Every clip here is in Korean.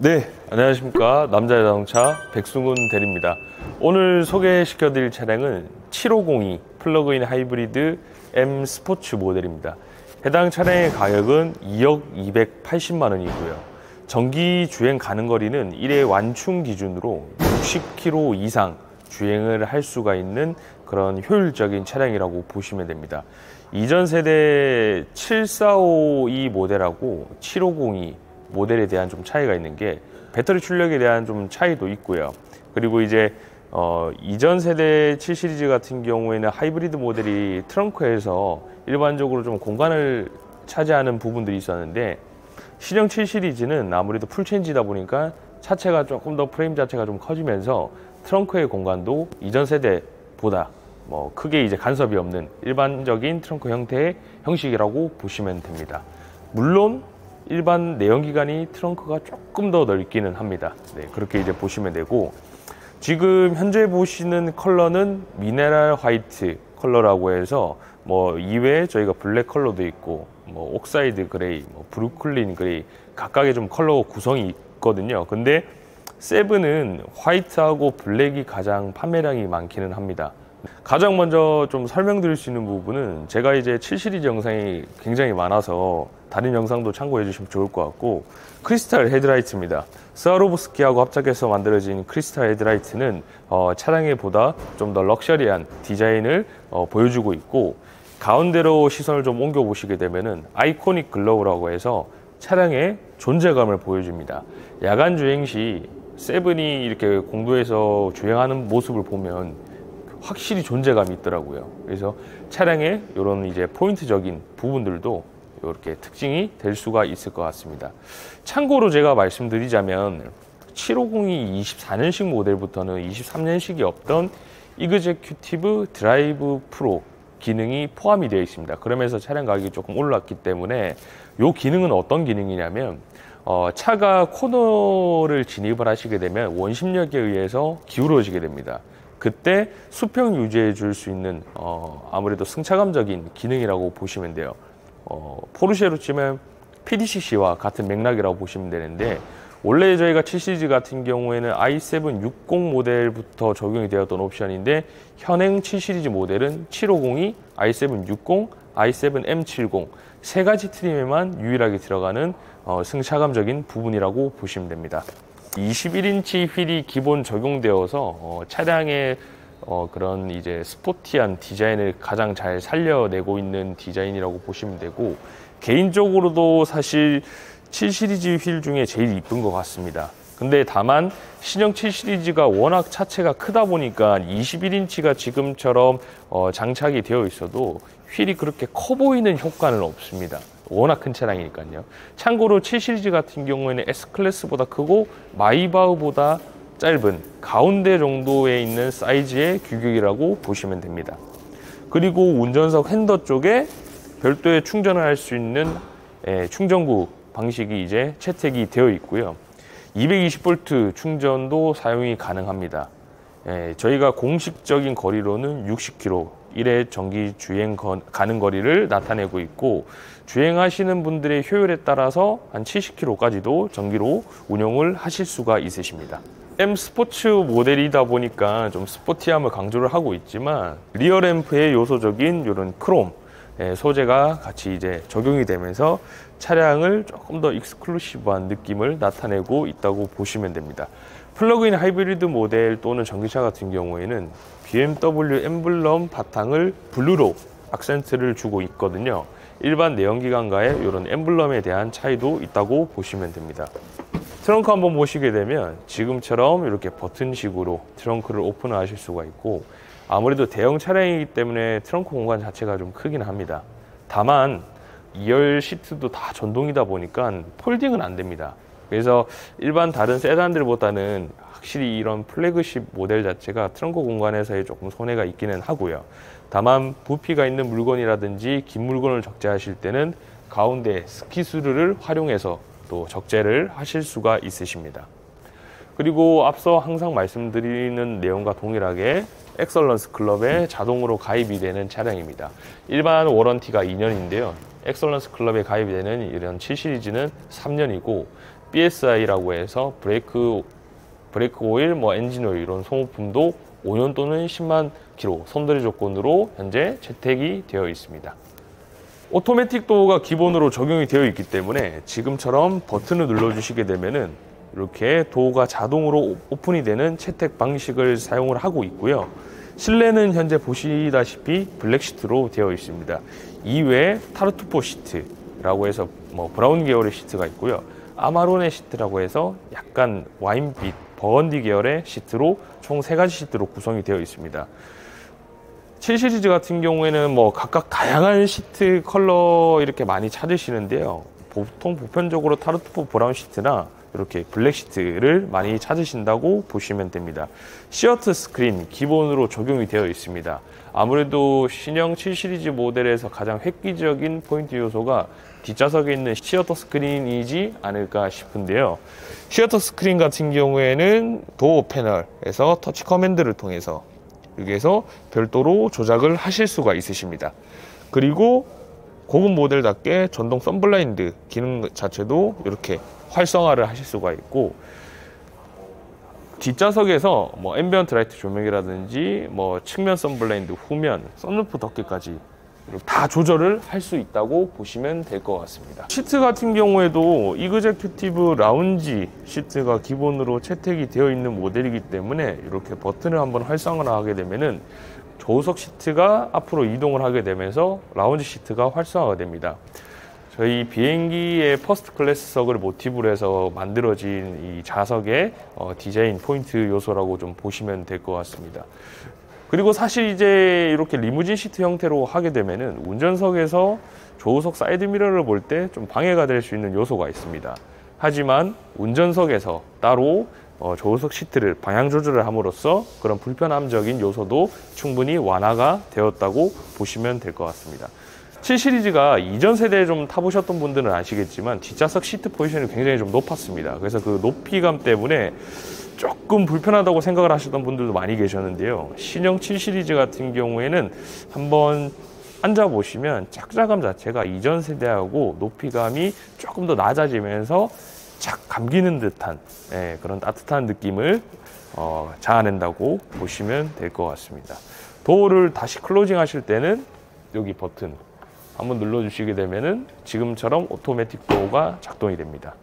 네, 안녕하십니까. 남자자동차 백승훈 대리입니다. 오늘 소개시켜드릴 차량은 7502 플러그인 하이브리드 M 스포츠 모델입니다. 해당 차량의 가격은 2억 280만 원이고요. 정기 주행 가능 거리는 1회 완충 기준으로 60km 이상 주행을 할 수가 있는 그런 효율적인 차량이라고 보시면 됩니다. 이전 세대 7452 모델하고 7502 모델에 대한 좀 차이가 있는 게 배터리 출력에 대한 좀 차이도 있고요. 그리고 이제 이전 세대 7 시리즈 같은 경우에는 하이브리드 모델이 트렁크에서 일반적으로 좀 공간을 차지하는 부분들이 있었는데, 신형 7 시리즈는 아무래도 풀체인지다 보니까 차체가 조금 더 프레임 자체가 좀 커지면서 트렁크의 공간도 이전 세대보다 크게 이제 간섭이 없는 일반적인 트렁크 형태의 형식이라고 보시면 됩니다. 물론 일반 내연기관이 트렁크가 조금 더 넓기는 합니다. 네, 그렇게 이제 보시면 되고, 지금 현재 보시는 컬러는 미네랄 화이트 컬러라고 해서 이외에 저희가 블랙 컬러도 있고 옥사이드 그레이, 브루클린 그레이 각각의 좀 컬러 구성이 있거든요. 근데 세븐은 화이트하고 블랙이 가장 판매량이 많기는 합니다. 가장 먼저 좀 설명드릴 수 있는 부분은, 제가 이제 7 시리즈 영상이 굉장히 많아서 다른 영상도 참고해 주시면 좋을 것 같고, 크리스탈 헤드라이트입니다. 스와로브스키하고 합작해서 만들어진 크리스탈 헤드라이트는 차량에 보다 좀 더 럭셔리한 디자인을 보여주고 있고, 가운데로 시선을 좀 옮겨 보시게 되면은 아이코닉 글로우라고 해서 차량의 존재감을 보여줍니다. 야간 주행 시 세븐이 이렇게 공도에서 주행하는 모습을 보면 확실히 존재감이 있더라고요. 그래서 차량의 이런 이제 포인트적인 부분들도 이렇게 특징이 될 수가 있을 것 같습니다. 참고로 제가 말씀드리자면 7502 24년식 모델부터는 23년식이 없던 이그제큐티브 드라이브 프로 기능이 포함이 되어 있습니다. 그러면서 차량 가격이 조금 올랐기 때문에, 이 기능은 어떤 기능이냐면, 차가 코너를 진입을 하시게 되면 원심력에 의해서 기울어지게 됩니다. 그때 수평 유지해 줄 수 있는 아무래도 승차감적인 기능이라고 보시면 돼요. 포르쉐로 치면 PDCC와 같은 맥락이라고 보시면 되는데, 원래 저희가 7 시리즈 같은 경우에는 i7 60 모델부터 적용이 되었던 옵션인데, 현행 7 시리즈 모델은 7502, i7 60, i7 M70 세 가지 트림에만 유일하게 들어가는 승차감적인 부분이라고 보시면 됩니다. 21인치 휠이 기본 적용되어서 차량의 그런 이제 스포티한 디자인을 가장 잘 살려내고 있는 디자인이라고 보시면 되고, 개인적으로도 사실 7 시리즈 휠 중에 제일 이쁜 것 같습니다. 근데 다만 신형 7 시리즈가 워낙 차체가 크다 보니까 21인치가 지금처럼 장착이 되어 있어도 휠이 그렇게 커 보이는 효과는 없습니다. 워낙 큰 차량이니까요. 참고로 7 시리즈 같은 경우에는 S클래스보다 크고 마이바흐보다 짧은 가운데 정도에 있는 사이즈의 규격이라고 보시면 됩니다. 그리고 운전석 핸더 쪽에 별도의 충전을 할 수 있는 충전구 방식이 이제 채택이 되어 있고요. 220V 충전도 사용이 가능합니다. 저희가 공식적인 거리로는 60km 1회 정기 주행 가능 거리를 나타내고 있고, 주행하시는 분들의 효율에 따라서 한 70km까지도 정기로 운영을 하실 수가 있으십니다. M 스포츠 모델이다 보니까 좀 스포티함을 강조를 하고 있지만, 리어 램프의 요소적인 이런 크롬 소재가 같이 이제 적용이 되면서 차량을 조금 더 익스클루시브한 느낌을 나타내고 있다고 보시면 됩니다. 플러그인 하이브리드 모델 또는 전기차 같은 경우에는 BMW 엠블럼 바탕을 블루로 악센트를 주고 있거든요. 일반 내연기관과의 이런 엠블럼에 대한 차이도 있다고 보시면 됩니다. 트렁크 한번 보시게 되면 지금처럼 이렇게 버튼식으로 트렁크를 오픈하실 수가 있고, 아무래도 대형 차량이기 때문에 트렁크 공간 자체가 좀 크긴 합니다. 다만 2열 시트도 다 전동이다 보니까 폴딩은 안 됩니다. 그래서 일반 다른 세단들보다는 확실히 이런 플래그십 모델 자체가 트렁크 공간에서의 조금 손해가 있기는 하고요. 다만 부피가 있는 물건이라든지 긴 물건을 적재하실 때는 가운데 스키스루를 활용해서 또 적재를 하실 수가 있으십니다. 그리고 앞서 항상 말씀드리는 내용과 동일하게 엑설런스 클럽에 자동으로 가입이 되는 차량입니다. 일반 워런티가 2년인데요. 엑설런스 클럽에 가입이 되는 이런 7 시리즈는 3년이고, BSI라고 해서 브레이크 오일, 엔진 오일 이런 소모품도 5년 또는 10만 킬로 선들의 조건으로 현재 채택이 되어 있습니다. 오토매틱 도어가 기본으로 적용이 되어 있기 때문에 지금처럼 버튼을 눌러주시게 되면은 이렇게 도어가 자동으로 오픈이 되는 채택 방식을 사용을 하고 있고요. 실내는 현재 보시다시피 블랙 시트로 되어 있습니다. 이외에 타르투포 시트라고 해서 브라운 계열의 시트가 있고요. 아마로네 시트라고 해서 약간 와인빛, 버건디 계열의 시트로 총 3가지 시트로 구성이 되어 있습니다. 7 시리즈 같은 경우에는 각각 다양한 시트 컬러 이렇게 많이 찾으시는데요. 보통 보편적으로 타르투포 브라운 시트나 이렇게 블랙 시트를 많이 찾으신다고 보시면 됩니다. 시어터 스크린 기본으로 적용이 되어 있습니다. 아무래도 신형 7 시리즈 모델에서 가장 획기적인 포인트 요소가 뒷좌석에 있는 시어터 스크린이지 않을까 싶은데요. 시어터 스크린 같은 경우에는 도어 패널에서 터치 커맨드를 통해서 여기에서 별도로 조작을 하실 수가 있으십니다. 그리고 고급 모델답게 전동 선블라인드 기능 자체도 이렇게 활성화를 하실 수가 있고, 뒷좌석에서 앰비언트 라이트 조명이라든지 측면 선블라인드, 후면 썬루프 덮개까지 다 조절을 할 수 있다고 보시면 될 것 같습니다. 시트 같은 경우에도 이그제큐티브 라운지 시트가 기본으로 채택이 되어 있는 모델이기 때문에 이렇게 버튼을 한번 활성화를 하게 되면은 조수석 시트가 앞으로 이동을 하게 되면서 라운지 시트가 활성화가 됩니다. 저희 비행기의 퍼스트 클래스석을 모티브로 해서 만들어진 이 좌석의 디자인 포인트 요소라고 좀 보시면 될 것 같습니다. 그리고 사실 이제 이렇게 리무진 시트 형태로 하게 되면은 운전석에서 조수석 사이드 미러를 볼 때 좀 방해가 될 수 있는 요소가 있습니다. 하지만 운전석에서 따로 조수석 시트를 방향 조절을 함으로써 그런 불편함적인 요소도 충분히 완화가 되었다고 보시면 될 것 같습니다. 7 시리즈가 이전 세대에 좀 타보셨던 분들은 아시겠지만 뒷좌석 시트 포지션이 굉장히 좀 높았습니다. 그래서 그 높이감 때문에 조금 불편하다고 생각을 하셨던 분들도 많이 계셨는데요. 신형 7 시리즈 같은 경우에는 한번 앉아보시면 착자감 자체가 이전 세대하고 높이감이 조금 더 낮아지면서 착 감기는 듯한 그런 따뜻한 느낌을 자아낸다고 보시면 될 것 같습니다. 도어를 다시 클로징 하실 때는 여기 버튼 한번 눌러주시게 되면은 지금처럼 오토매틱 도어가 작동이 됩니다.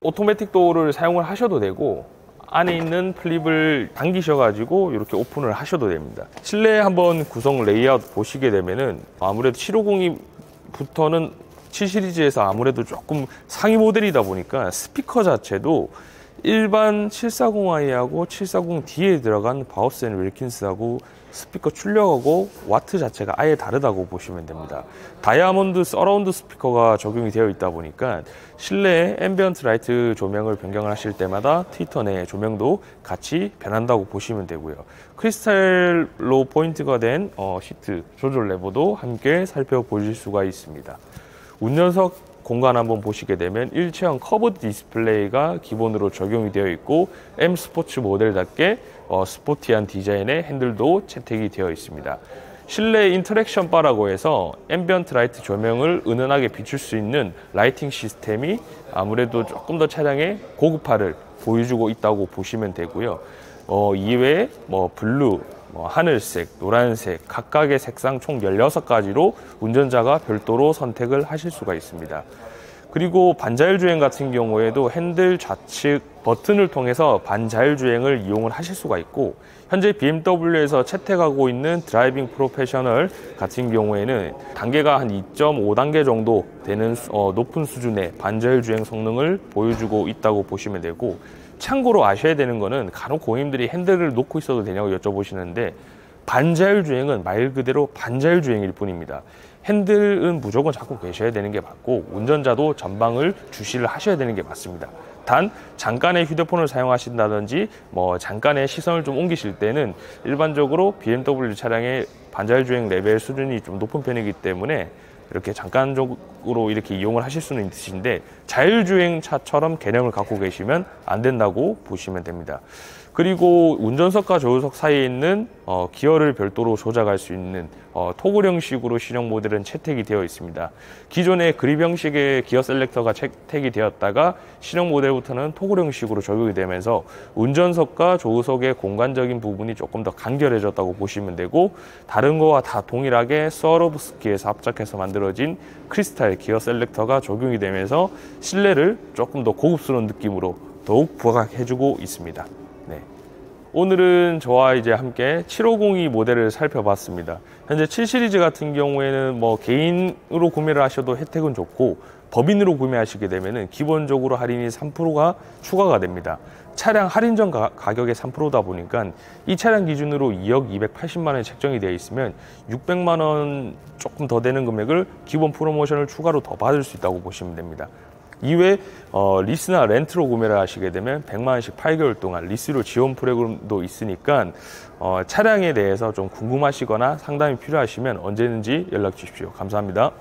오토매틱 도어를 사용을 하셔도 되고 안에 있는 플립을 당기셔가지고 이렇게 오픈을 하셔도 됩니다. 실내 한번 구성 레이아웃 보시게 되면은 아무래도 750부터는 7 시리즈에서 아무래도 조금 상위 모델이다 보니까 스피커 자체도 일반 740i하고 740D에 들어간 바우스 앤 윌킨스하고 스피커 출력하고 와트 자체가 아예 다르다고 보시면 됩니다. 다이아몬드 서라운드 스피커가 적용이 되어 있다 보니까 실내에 앰비언트 라이트 조명을 변경을 하실 때마다 트위터 내 조명도 같이 변한다고 보시면 되고요. 크리스탈로 포인트가 된 시트 조절 레버도 함께 살펴보실 수가 있습니다. 운전석 공간 한번 보시게 되면 일체형 커브 디스플레이가 기본으로 적용이 되어 있고 M 스포츠 모델답게 스포티한 디자인의 핸들도 채택이 되어 있습니다. 실내 인터랙션 바라고 해서 앰비언트 라이트 조명을 은은하게 비출 수 있는 라이팅 시스템이 아무래도 조금 더 차량의 고급화를 보여주고 있다고 보시면 되고요. 이외에 블루, 하늘색, 노란색 각각의 색상 총 16가지로 운전자가 별도로 선택을 하실 수가 있습니다. 그리고 반자율주행 같은 경우에도 핸들 좌측 버튼을 통해서 반자율주행을 이용을 하실 수가 있고, 현재 BMW에서 채택하고 있는 드라이빙 프로페셔널 같은 경우에는 단계가 한 2.5단계 정도 되는 높은 수준의 반자율주행 성능을 보여주고 있다고 보시면 되고, 참고로 아셔야 되는 거는 간혹 고객님들이 핸들을 놓고 있어도 되냐고 여쭤보시는데 반자율주행은 말 그대로 반자율주행일 뿐입니다. 핸들은 무조건 잡고 계셔야 되는 게 맞고 운전자도 전방을 주시를 하셔야 되는 게 맞습니다. 단 잠깐의 휴대폰을 사용하신다든지 잠깐의 시선을 좀 옮기실 때는 일반적으로 BMW 차량의 반자율주행 레벨 수준이 좀 높은 편이기 때문에 이렇게 잠깐적으로 이렇게 이용을 하실 수는 있으신데 자율주행차처럼 개념을 갖고 계시면 안 된다고 보시면 됩니다. 그리고 운전석과 조수석 사이에 있는 기어를 별도로 조작할 수 있는 토글 형식으로 신형 모델은 채택이 되어 있습니다. 기존의 그립 형식의 기어 셀렉터가 채택이 되었다가 신형 모델부터는 토글 형식으로 적용이 되면서 운전석과 조수석의 공간적인 부분이 조금 더 간결해졌다고 보시면 되고, 다른 거와 다 동일하게 스와로브스키에서 합작해서 만들어진 크리스탈 기어 셀렉터가 적용이 되면서 실내를 조금 더 고급스러운 느낌으로 더욱 부각해주고 있습니다. 네. 오늘은 저와 이제 함께 7502 모델을 살펴봤습니다. 현재 7 시리즈 같은 경우에는 뭐 개인으로 구매를 하셔도 혜택은 좋고, 법인으로 구매하시게 되면은 기본적으로 할인이 3%가 추가가 됩니다. 차량 할인 전 가격의 3%다 보니까 이 차량 기준으로 2억 280만 원이 책정이 되어 있으면 600만 원 조금 더 되는 금액을 기본 프로모션을 추가로 더 받을 수 있다고 보시면 됩니다. 이외에 리스나 렌트로 구매를 하시게 되면 100만 원씩 8개월 동안 리스료 지원 프로그램도 있으니까 차량에 대해서 좀 궁금하시거나 상담이 필요하시면 언제든지 연락 주십시오. 감사합니다.